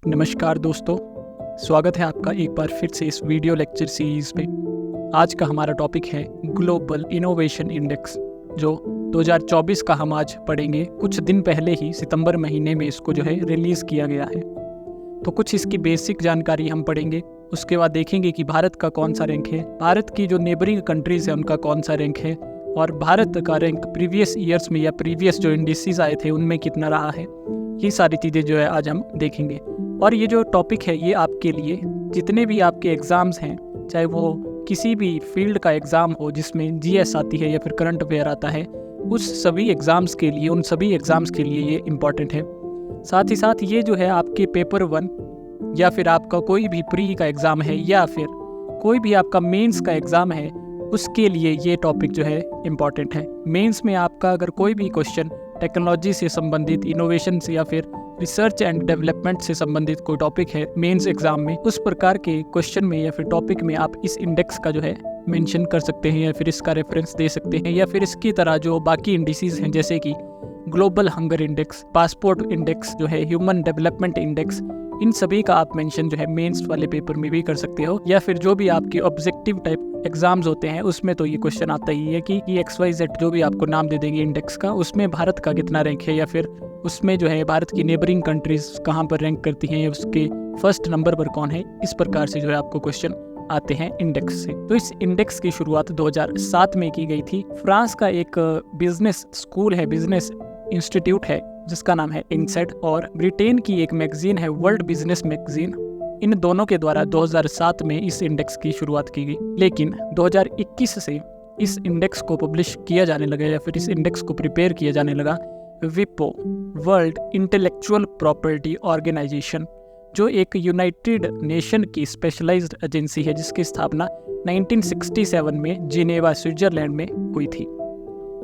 नमस्कार दोस्तों, स्वागत है आपका एक बार फिर से इस वीडियो लेक्चर सीरीज़ में। आज का हमारा टॉपिक है ग्लोबल इनोवेशन इंडेक्स, जो 2024 का हम आज पढ़ेंगे। कुछ दिन पहले ही सितंबर महीने में इसको जो है रिलीज़ किया गया है। तो कुछ इसकी बेसिक जानकारी हम पढ़ेंगे। उसके बाद देखेंगे कि भारत का कौन सा रैंक है, भारत की जो नेबरिंग कंट्रीज़ है उनका कौन सा रैंक है, और भारत का रैंक प्रीवियस ईयर्स में या प्रीवियस जो इंडिसेस आए थे उनमें कितना रहा है। ये सारी चीज़ें जो है आज हम देखेंगे। और ये जो टॉपिक है ये आपके लिए, जितने भी आपके एग्ज़ाम्स हैं, चाहे वो किसी भी फील्ड का एग्ज़ाम हो जिसमें जीएस आती है या फिर करंट अफेयर आता है, उस सभी एग्ज़ाम्स के लिए, उन सभी एग्ज़ाम्स के लिए ये इम्पॉर्टेंट है। साथ ही साथ ये जो है आपके पेपर 1 या फिर आपका कोई भी प्री का एग्ज़ाम है या फिर कोई भी आपका मेंस का एग्ज़ाम है, उसके लिए ये टॉपिक जो है इम्पॉर्टेंट है। मेंस में आपका अगर कोई भी क्वेश्चन टेक्नोलॉजी से संबंधित, इनोवेशन से या फिर रिसर्च एंड डेवलपमेंट से संबंधित कोई टॉपिक है मेंस एग्जाम में, उस प्रकार के क्वेश्चन में या फिर टॉपिक में आप इस इंडेक्स का जो है मेंशन कर सकते हैं या फिर इसका रेफरेंस दे सकते हैं। या फिर इसकी तरह जो बाकी इंडिसेस हैं, जैसे कि global hunger index, passport index जो है, ह्यूमन डेवलपमेंट इंडेक्स, इन सभी का आप मेंशन जो है मेंस वाले पेपर में भी कर सकते हो। या फिर जो भी आपके ऑब्जेक्टिव टाइप एग्जाम्स होते हैं उसमें तो ये क्वेश्चन आता ही है कि XYZ जो भी आपको नाम दे देंगे इंडेक्स का, उसमें भारत का कितना रैंक है, या फिर उसमें जो है भारत की नेबरिंग कंट्रीज कहाँ पर रैंक करती हैं, या उसके फर्स्ट नंबर पर कौन है। इस प्रकार से जो है आपको क्वेश्चन आते हैं इंडेक्स से। तो इस इंडेक्स की शुरुआत 2007 में की गई थी। फ्रांस का एक बिजनेस स्कूल है, बिजनेस इंस्टीट्यूट है जिसका नाम है इनसेट, और ब्रिटेन की एक मैगजीन है वर्ल्ड बिजनेस मैगजीन, इन दोनों के द्वारा 2007 में इस इंडेक्स की शुरुआत की गई। लेकिन 2021 से इस इंडेक्स को पब्लिश किया जाने लगा या फिर इस इंडेक्स को प्रिपेयर किया जाने लगा विपो, वर्ल्ड इंटेलेक्चुअल प्रॉपर्टी ऑर्गेनाइजेशन, जो एक यूनाइटेड नेशन की स्पेशलाइज्ड एजेंसी है जिसकी स्थापना 1967 में जिनेवा, स्विट्जरलैंड में हुई थी।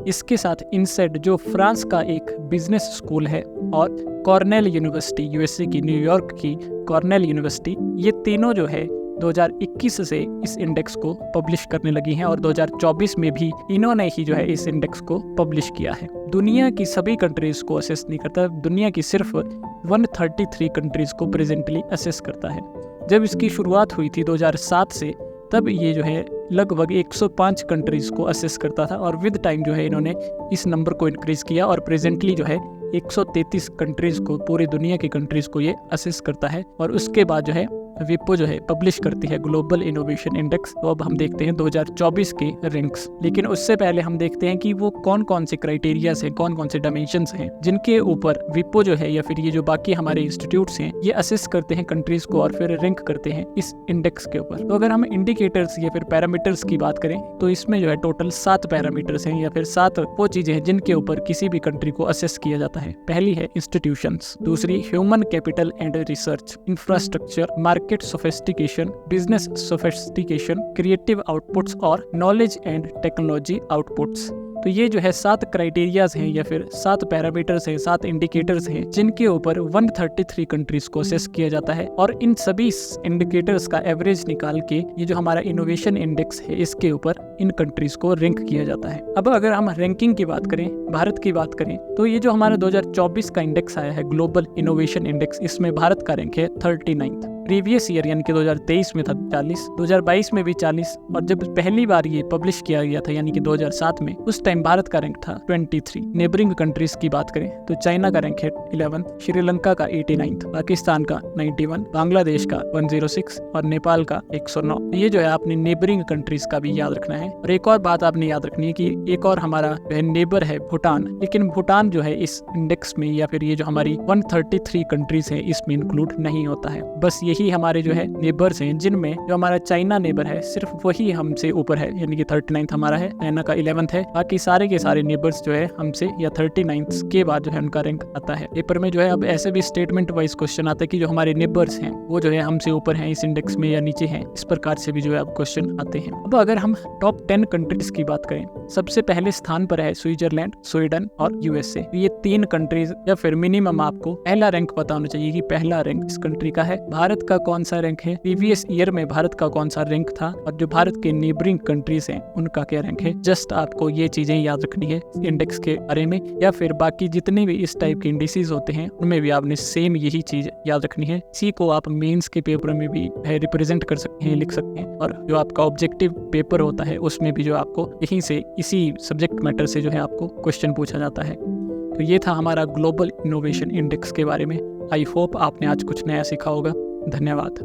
इसके साथ इनसेट, जो फ्रांस का एक बिजनेस स्कूल है, और कॉर्नेल यूनिवर्सिटी, यूएसए की न्यूयॉर्क की कॉर्नेल यूनिवर्सिटी, ये तीनों जो है 2021 से इस इंडेक्स को पब्लिश करने लगी हैं, और 2024 में भी इन्होंने ही जो है इस इंडेक्स को पब्लिश किया है। दुनिया की सभी कंट्रीज को असेस नहीं करता, दुनिया की सिर्फ 133 कंट्रीज को प्रेजेंटली असेस करता है। जब इसकी शुरुआत हुई थी 2007 से, तब ये जो है लगभग 105 कंट्रीज को असेस करता था, और विद टाइम जो है इन्होंने इस नंबर को इंक्रीज किया, और प्रेजेंटली जो है 133 कंट्रीज को, पूरी दुनिया की कंट्रीज को ये असेस करता है। और उसके बाद जो है विपो जो है पब्लिश करती है ग्लोबल इनोवेशन इंडेक्स। तो अब हम देखते हैं 2024 के रैंक्स। लेकिन उससे पहले हम देखते हैं कि वो कौन कौन से क्राइटेरियाज हैं, कौन कौन से डायमेंशंस हैं जिनके ऊपर विपो जो है या फिर ये जो बाकी हमारे इंस्टीट्यूट्स हैं ये असेस करते हैं कंट्रीज को और फिर रैंक करते हैं इस इंडेक्स के ऊपर। तो अगर हम इंडिकेटर्स या फिर पैरामीटर्स की बात करें तो इसमें जो है टोटल 7 पैरामीटर्स हैं या फिर 7 वो चीजें हैं जिनके ऊपर किसी भी कंट्री को असेस किया जाता है। पहली है इंस्टीट्यूशंस, दूसरी human capital and research, infrastructure, market sophistication, business sophistication, creative outputs और नॉलेज एंड टेक्नोलॉजी आउटपुट्स। तो ये जो है 7 क्राइटेरियाज हैं या फिर 7 पैरामीटर्स हैं, 7 इंडिकेटर्स हैं जिनके ऊपर 133 कंट्रीज को असेस किया जाता है, और इन सभी इंडिकेटर्स का एवरेज निकाल के ये जो हमारा इनोवेशन इंडेक्स है इसके ऊपर इन कंट्रीज को रैंक किया जाता है। अब अगर हम रैंकिंग की बात करें, भारत की बात करें, तो ये जो हमारा 2024 का इंडेक्स आया है ग्लोबल इनोवेशन इंडेक्स, इसमें भारत का रैंक है 39। प्रीवियस ईयर यानी कि 2023 में था 40, 2022 में भी 40, और जब पहली बार ये पब्लिश किया गया था यानी कि 2007 में, उस टाइम भारत का रैंक था 23। नेबरिंग कंट्रीज की बात करें तो चाइना का रैंक है 11, श्रीलंका का 89, पाकिस्तान का 91, बांग्लादेश का 106 और नेपाल का 109। ये जो है आपने नेबरिंग कंट्रीज का भी याद रखना है। और एक और बात आपने याद रखनी है कि एक और हमारा नेबर है भूटान, लेकिन भूटान जो है इस इंडेक्स में या फिर ये जो हमारी 133 कंट्रीज है इसमें इंक्लूड नहीं होता है। बस यही हमारे जो है नेबर्स हैं, जिनमें जो हमारा चाइना नेबर है सिर्फ वही हमसे ऊपर है, यानी कि 39 हमारा है, चाइना का 11th है, बाकी सारे के सारे नेबर्स जो है हमसे या 39 के बाद जो है उनका रैंक आता है। पेपर में जो है अब ऐसे भी स्टेटमेंट वाइज क्वेश्चन आता है कि जो हमारे नेबर्स हैं वो जो है हमसे ऊपर हैं इस इंडेक्स में या नीचे हैं, इस प्रकार से भी जो है अब क्वेश्चन आते हैं। अब अगर हम टॉप 10 कंट्रीज की बात करें, सबसे पहले स्थान पर है स्विट्जरलैंड, स्वीडन और यूएसए। ये 3 कंट्रीज या फिर मिनिमम आपको पहला रैंक पता होना चाहिए कि पहला रैंक इस कंट्री का है। भारत भारत का कौन सा रैंक है, प्रीवियस ईयर में भारत का कौन सा रैंक था, और जो भारत के नेबरिंग कंट्रीज हैं उनका क्या रैंक है। जस्ट आपको ये चीजें याद रखनी है इंडेक्स के बारे में, या फिर बाकी जितने भी इस टाइप के इंडिसेस होते हैं उनमें भी आपने सेम यही चीज याद रखनी है। इसी को आप मेंस के पेपर में भी रिप्रेजेंट कर सकते हैं, लिख सकते हैं, और जो आपका ऑब्जेक्टिव पेपर होता है उसमें भी जो आपको यहीं से इसी सब्जेक्ट मैटर से जो है आपको क्वेश्चन पूछा जाता है। तो ये था हमारा ग्लोबल इनोवेशन इंडेक्स के बारे में। आई होप आपने आज कुछ नया सीखा होगा। धन्यवाद।